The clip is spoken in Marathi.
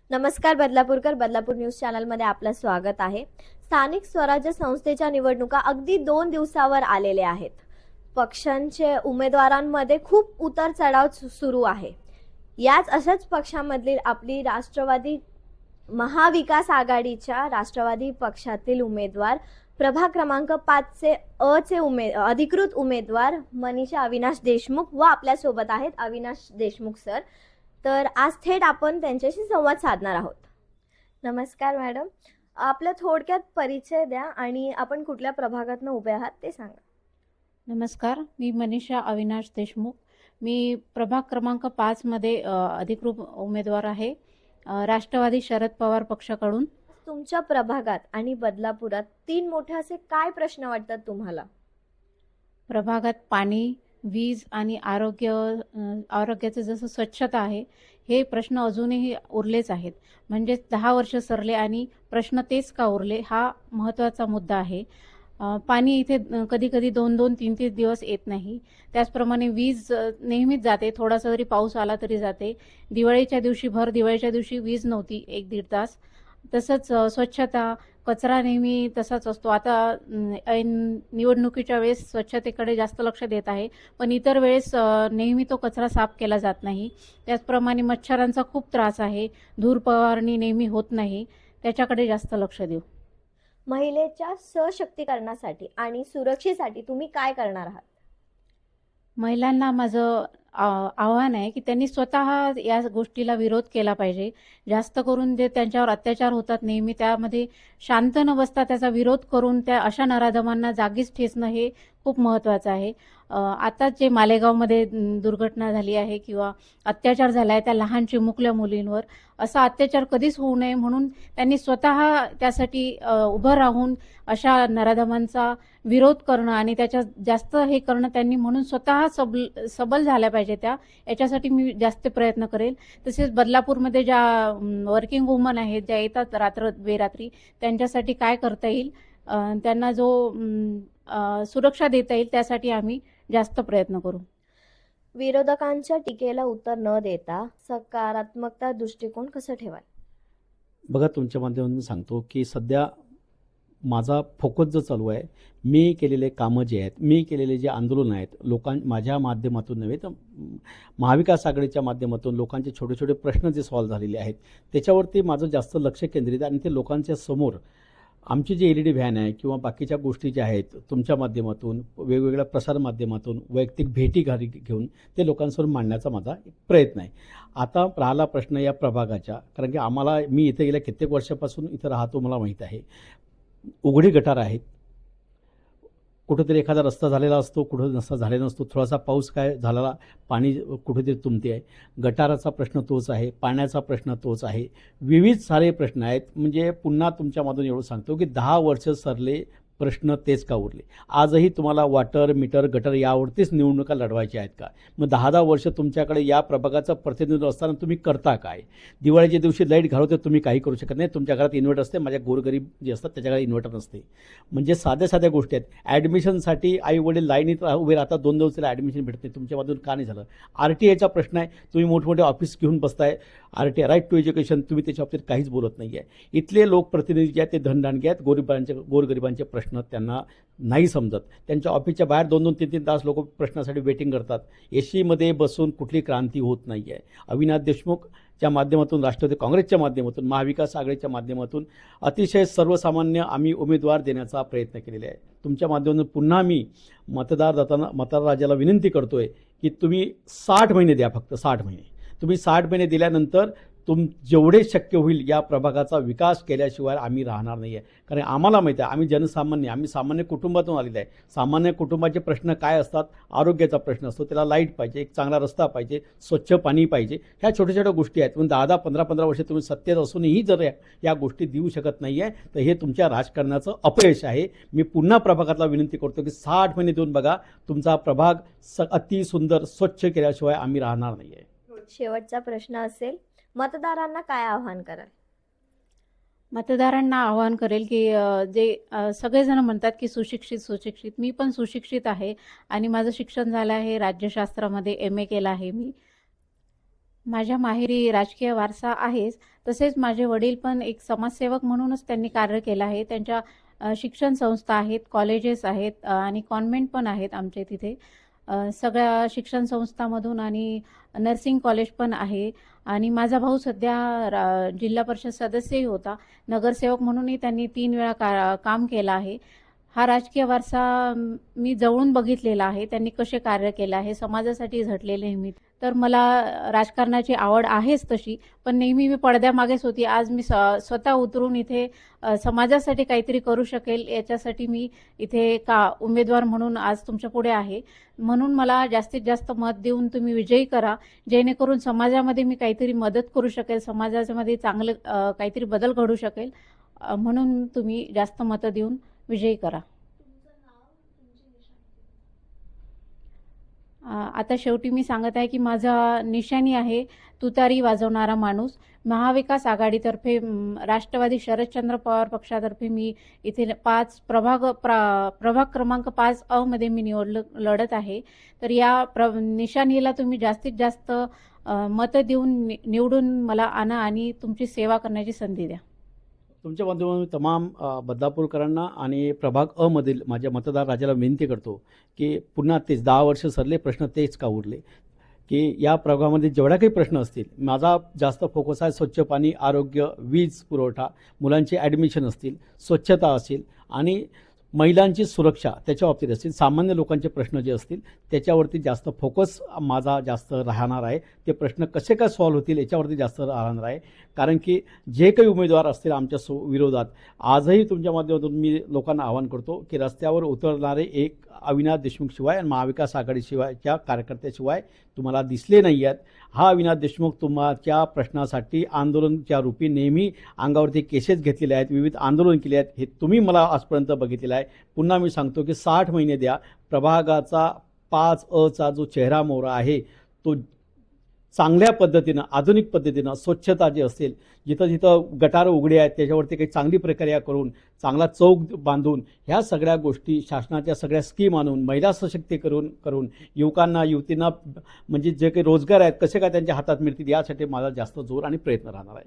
नमस्कार बदलापूरकर, बदलापूर न्यूज चॅनलमध्ये आपलं स्वागत आहे। स्थानिक स्वराज्य संस्थेच्या निवडणुका अगदी 2 दिवसावर आलेल्या आहेत। पक्षांचे उमेदवारांमध्ये खूप उतार चढाव सुरू आहे। याच अशाच पक्षांमधील आपली राष्ट्रवादी महाविकास आघाडीच्या राष्ट्रवादी पक्षातील उमेदवार प्रभाग क्रमांक 5 चे अ चे अधिकृत उमेदवार मनीषा अविनाश देशमुख व आपल्या सोबत आहेत अविनाश देशमुख सर। तर आज थेट आपण त्यांच्याशी संवाद साधणार आहोत। नमस्कार मॅडम, आपला थोडक्यात परिचय द्या आणि आपण कुठल्या प्रभागातून उभे आहात ते सांगा। नमस्कार, मी मनीषा अविनाश देशमुख। मी प्रभाग क्रमांक 5 मध्ये अधिकृत उमेदवार आहे, राष्ट्रवादी शरद पवार पक्षाकडून। तुमच्या प्रभागात आणि बदलापुरात 3 मोठे असे काय प्रश्न वाटतात तुम्हाला? प्रभागात पाणी, वीज आणि आरोग्याचं जसं स्वच्छता आहे, हे प्रश्न अजूनही उरलेच आहेत। म्हणजे 10 वर्ष सरले आणि प्रश्न तेच का उरले, हा महत्त्वाचा मुद्दा आहे। पाणी इथे कधी कधी 2-2, 3-3 दिवस येत नाही। त्याचप्रमाणे वीज नेहमीच जाते, थोडासा जरी पाऊस आला तरी जाते। दिवाळीच्या दिवशी, भर दिवाळीच्या दिवशी वीज नव्हती 1-1.5 तास। तसंच स्वच्छता, कचरा नेहमी तसाच असतो। आता निवडणुकीच्या वेळेस स्वच्छतेकडे जास्त लक्ष देत आहे, पण इतर वेळेस नेहमी तो कचरा साफ केला जात नाही। त्याचप्रमाणे मच्छरांचा खूप त्रास आहे, धूर फवारणी नेहमी होत नाही, त्याच्याकडे जास्त लक्ष देऊ। महिलेच्या सशक्तीकरणासाठी आणि सुरक्षेसाठी तुम्ही काय करणार आहात? महिलांना माझं आव्हान आहे की त्यांनी स्वतः या गोष्टीला विरोध केला पाहिजे। जास्त करून जे त्यांच्यावर अत्याचार होतात नेहमी, त्यामध्ये शांत न बसता त्याचा विरोध करून त्या अशा नराधमांना जागीच ठेचणं हे खूप महत्त्वाचं आहे। आता जे मालेगावमध्ये दुर्घटना झाली आहे किंवा अत्याचार झाला आहे त्या लहान चिमुकल्या मुलींवर, असा अत्याचार कधीच होऊ नये म्हणून त्यांनी स्वतः त्यासाठी उभं राहून अशा नराधमांचा विरोध करणं आणि त्याच्या जास्त हे करणं त्यांनी, म्हणून स्वतः सबल झाल्या पाहिजे त्या, याच्यासाठी मी जास्त प्रयत्न करेल। तसेच बदलापूरमध्ये ज्या वर्किंग वुमन आहेत, ज्या येतात रात्र बेरात्री, त्यांच्यासाठी काय करता येईल, त्यांना जो सुरक्षा देता येईल, त्यासाठी आम्ही जास्त प्रयत्न करू। विरोधकांच्या टीकेला उत्तर न देता सकारात्मकता दृष्टिकोन कसं ठेवाल? बघा, तुमच्या माध्यमातून मी सांगतो की सध्या माझा फोकस जो चालू आहे, मी केलेले कामं जे आहेत, मी केलेले जे आंदोलन आहेत, माझ्या माध्यमातून नव्हे तर महाविकास आघाडीच्या माध्यमातून लोकांचे छोटे छोटे प्रश्न जे सॉल्व्ह झालेले आहेत, त्याच्यावरती माझं जास्त लक्ष केंद्रित आहे। आणि ते लोकांच्या समोर आमची जी LED व्हॅन आहे किंवा बाकीच्या गोष्टी ज्या आहेत, तुमच्या माध्यमातून, वेगवेगळ्या प्रसार माध्यमातून, वैयक्तिक भेटी घरी घेऊन ते लोकांसमोर मांडण्याचा माझा एक प्रयत्न आहे। आता राहिला प्रश्न या प्रभागाच्या, कारण की मी इथे गेल्या कित्येक वर्षापासून इथं राहतो, मला माहीत आहे उघडी गटार आहेत। कुठेतरी एखादा रस्ता झालेला असतो, कुठं रस्ता झालेला नसतो, थोडासा पाऊस काय झालेला, पाणी कुठेतरी तुंबते आहे। गटाराचा प्रश्न तोच आहे, पाण्याचा प्रश्न तोच आहे, विविध सारे प्रश्न आहेत। म्हणजे पुन्हा तुमच्यामधून एवढं सांगतो की 10 वर्ष सरले प्रश्न तेच का उरले। आजही तुम्हाला वॉटर मीटर गटर यावरतीच निवडणुका लढवायच्या आहेत का? मग 10-10 वर्ष तुमच्याकडे या प्रभागाचं प्रतिनिधित्व असताना तुम्ही करता काय? दिवाळीच्या दिवशी लाईट घालवते, तुम्ही काही करू शकत नाही। तुमच्या घरात इन्व्हर्टर असते, माझ्या गोरगरीब जे असतात त्याच्याकडे इन्व्हर्टर नसते। म्हणजे साध्या साध्या गोष्टी आहेत। ॲडमिशनसाठी आई वडील लाईनीत उभे राहतात, 2 दिवस त्याला ॲडमिशन भेटत नाही, तुमच्यामधून का नाही झालं? RTIचा प्रश्न आहे, तुम्ही मोठमोठे ऑफिस घेऊन बसताय, RTI राईट टू एज्युकेशन, तुम्ही त्याच्या बाबतीत काहीच बोलत नाही आहे। इथले लोकप्रतिनिधी जे आहेत ते धनदानगे आहेत, गोरगरिबांचे प्रश्न त्यांना नाही समजत। त्यांच्या ऑफिसच्या बाहेर 2-2, 3-3 तास लोक प्रश्नासाठी वेटिंग करतात। AC बसून कुठली क्रांती होत नाही आहे। अविनाश देशमुखच्या माध्यमातून, राष्ट्रवादी काँग्रेसच्या माध्यमातून, महाविकास आघाडीच्या माध्यमातून अतिशय सर्वसामान्य आम्ही उमेदवार देण्याचा प्रयत्न केलेला आहे। तुमच्या माध्यमातून पुन्हा मी मतदार राजाला विनंती करतोय की तुम्ही 60 महिने द्या, फक्त 60 महिने। तुम्ही 60 महिने दिल्यानंतर जेवढे शक्य होईल या प्रभागाचा विकास केल्याशिवाय आम्ही राहणार नाही आहे। कारण आम्हाला माहिती आहे, आम्ही जनसामान्य, आम्ही सामान्य कुटुंबातून आलेले आहे। सामान्य कुटुंबाचे प्रश्न काय असतात? आरोग्याचा प्रश्न असतो, त्याला लाईट पाहिजे, एक चांगला रस्ता पाहिजे, स्वच्छ पाणी पाहिजे, ह्या छोट्या छोट्या गोष्टी आहेत। पण 10-10, 15-15 वर्ष तुम्ही सत्तेत असूनही जर या गोष्टी देऊ शकत नाही आहे, तर हे तुमच्या राजकारणाचं अपयश आहे। मी पुन्हा प्रभागातला विनंती करतो की 60 महिने देऊन बघा, तुमचा प्रभाग अति सुंदर स्वच्छ केल्याशिवाय आम्ही राहणार नाही आहे। शेवटचा प्रश्न असेल, मतदारांना काय आव्हान कराल? मतदारांना आवाहन करेल की जे सगळेजण म्हणतात की सुशिक्षित, मी पण सुशिक्षित आहे आणि माझं शिक्षण झालं आहे राज्यशास्त्रामध्ये, MA केलं आहे मी। माझ्या माहेरी राजकीय वारसा आहेच. तसेच माझे वडील पण एक समाजसेवक म्हणूनच त्यांनी कार्य केलं आहे. त्यांच्या शिक्षण संस्था आहेत, कॉलेजेस आहेत आणि कॉन्व्हेंट पण आहेत आमच्या तिथे. सगळ्या शिक्षण संस्थामधून आणि नर्सिंग कॉलेज पण आहे. आणि माझा भाऊ सध्या जिल्हा परिषद सदस्यही होता. नगरसेवक म्हणूनही त्यांनी 3 वेळा काम केलं आहे. हा राजकीय वारसा मी जवळून बघितलेला आहे. त्यांनी कसे कार्य केले आहे, समाजासाठी झटलेले नेहमी. तर मला राजकारणाची आवड आहेच तशी, पण नेहमी मी पडद्यामागेच होती. आज मी स्वतः उतरून इथे समाजासाठी काहीतरी करू शकेल याच्यासाठी मी इथे उमेदवार म्हणून आज तुमच्या पुढे आहे. म्हणून मला जास्तीत जास्त मत देऊन तुम्ही विजयी करा, जेणेकरून समाजामध्ये मी काहीतरी मदत करू शकेल, समाजामध्ये चांगलं काहीतरी बदल घडू शकेल. म्हणून तुम्ही जास्त मतं देऊन विजयी करा. आता शेवटी मी सांगत आहे की माझा निशाणी आहे तुतारी वाजवणारा माणूस. महाविकास आघाडीतर्फे राष्ट्रवादी शरदचंद्र पवार पक्षातर्फे मी इथे प्रभाग क्रमांक 5 मध्ये मी लढत आहे. तर या निशाणीला तुम्ही जास्तीत जास्त मतं देऊन निवडून मला आणा आणि तुमची सेवा करण्याची संधी द्या. तुमच्या माध्यमातून मी तमाम बदलापूरकरांना आणि प्रभाग अ मधील माझ्या मतदार राजाला विनंती करतो की पुन्हा तेच 10 वर्ष सरले प्रश्न तेच का उरले, की या प्रभागामध्ये जेवढा काही प्रश्न असतील, माझा जास्त फोकस आहे स्वच्छ पाणी, आरोग्य, वीज पुरवठा, मुलांचे ॲडमिशन असतील, स्वच्छता असेल आणि महिलांची सुरक्षा त्याच्या बाबतीत असतील, सामान्य लोकांचे प्रश्न जे असतील त्याच्यावरती जास्त फोकस माझा जास्त राहणार आहे. ते प्रश्न कसे काय सॉल्व्ह होतील याच्यावरती जास्त राहणार आहे. कारण की जे काही उमेदवार असतील आमच्या विरोधात, आजही तुमच्या माध्यमातून मी लोकांना आवाहन करतो की रस्त्यावर उतरणारे एक अविनाश देशमुख शिवाय आणि महाविकास आघाडीशिवायच्या कार्यकर्त्याशिवाय तुम्हाला दिसले नाही आहेत. हा अविनाश देशमुख तुमच्या प्रश्नासाठी आंदोलनच्या रूपी नेहमी अंगावरती केसेस घेतलेले आहेत, विविध आंदोलन केले आहेत, हे तुम्ही मला आजपर्यंत बघितलेलं आहे. पुन्हा मी सांगतो की 60 महिने द्या. प्रभागाचा 5 जो चेहरा मोहरा आहे तो चांगल्या पद्धतीनं, आधुनिक पद्धतीनं स्वच्छता जी असेल, जिथं जिथं गटारं उघडे आहेत त्याच्यावरती काही चांगली प्रक्रिया करून, चांगला चौक बांधून, ह्या सगळ्या गोष्टी शासनाच्या सगळ्या स्कीम आणून, महिला सशक्तीकरण करून युवकांना युवतींना म्हणजे जे काही रोजगार आहेत कसे काय त्यांच्या हातात मिळतील यासाठी माझा जास्त जोर आणि प्रयत्न राहणार आहे.